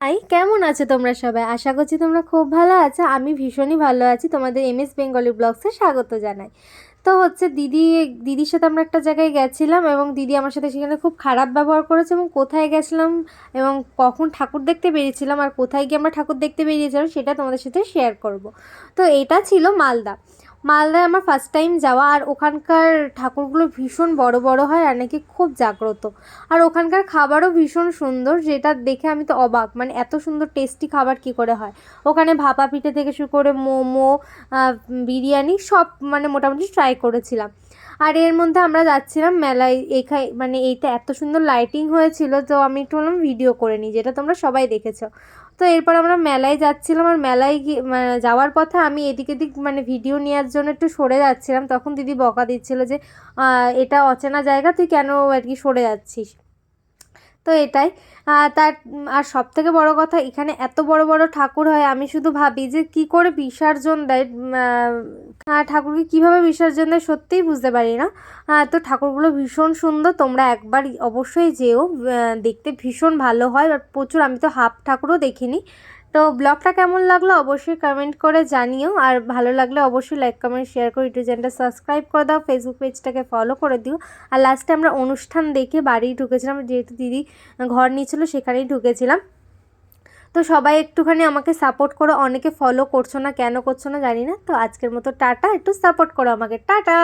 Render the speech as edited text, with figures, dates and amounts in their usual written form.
কেমন আছো তোমরা সবাই? আশা করছি তোমরা খুব ভালো আছো। আমি ভীষণই ভালো আছি। তোমাদের এমএস বেঙ্গলি ব্লগসে স্বাগত জানাই। তো হচ্ছে দিদির সাথে আমরা একটা জায়গায় গেছিলাম এবং দিদি আমার সাথে সেখানে খুব খারাপ ব্যবহার করেছে। এবং কোথায় গেছিলাম এবং কখন ঠাকুর দেখতে বেরিয়েছিলাম আর কোথায় গিয়ে আমরা ঠাকুর দেখতে বেরিয়েছিলাম সেটা তোমাদের সাথে শেয়ার করব। তো এটা ছিল মালদায় আমার ফার্স্ট টাইম যাওয়া। আর ওখানকার ঠাকুরগুলো ভীষণ বড় বড় হয় আর নাকি খুব জাগ্রত। আর ওখানকার খাবারও ভীষণ সুন্দর, যেটা দেখে আমি তো অবাক, মানে এত সুন্দর টেস্টি খাবার কি করে হয়। ওখানে ভাপা পিঠে থেকে শুরু করে মোমো, বিরিয়ানি সব মানে মোটামুটি ট্রাই করেছিলাম। আর এর মধ্যে আমরা যাচ্ছিলাম মেলায়। মানে এইটা এত সুন্দর লাইটিং হয়েছিল, তো আমি একটু বললাম ভিডিও করে নিই, যেটা তোমরা সবাই দেখেছো। তো এরপর আমরা মেলায় যাচ্ছিলাম, আর মেলায় গিয়ে যাওয়ার পথে আমি এদিক এদিক মানে ভিডিও নেওয়ার জন্য একটু সরে যাচ্ছিলাম। তখন দিদি বকা দিচ্ছিল যে এটা অচেনা জায়গা, তুই কেন আর কি সরে যাচ্ছিস। তো এটাই তার আর সবথেকে বড় কথা, এখানে এত বড় বড় ঠাকুর হয়, আমি শুধু ভাবি যে কি করে বিসর্জন দেয়, ঠাকুরকে কিভাবে বিসর্জন দেয় সত্যিই বুঝতে পারি না। তো ঠাকুরগুলো ভীষণ সুন্দর, তোমরা একবার অবশ্যই যেও, দেখতে ভীষণ ভালো হয়। আর প্রচুর, আমি তো হাফ ঠাকুরও দেখিনি। তো ব্লগটা কেমন লাগলো অবশ্যই কমেন্ট করে জানিও। আর ভালো লাগলে অবশ্যই লাইক কমেন্ট শেয়ার করে ইউটিউব চ্যানেলটা সাবস্ক্রাইব করে দাও, ফেসবুক পেজটাকে ফলো করে দিও। আর লাস্টে আমরা অনুষ্ঠান দেখে বাড়ি ঢুকেছিলাম, যেহেতু দিদি ঘর নিয়েছিল সেখানেই ঢুকেছিলাম। তো সবাই একটুখানি আমাকে সাপোর্ট করো, অনেকে ফলো করছো না, কেন করছো না জানি না। তো আজকের মতো টাটা, একটু সাপোর্ট করো আমাকে, টাটা।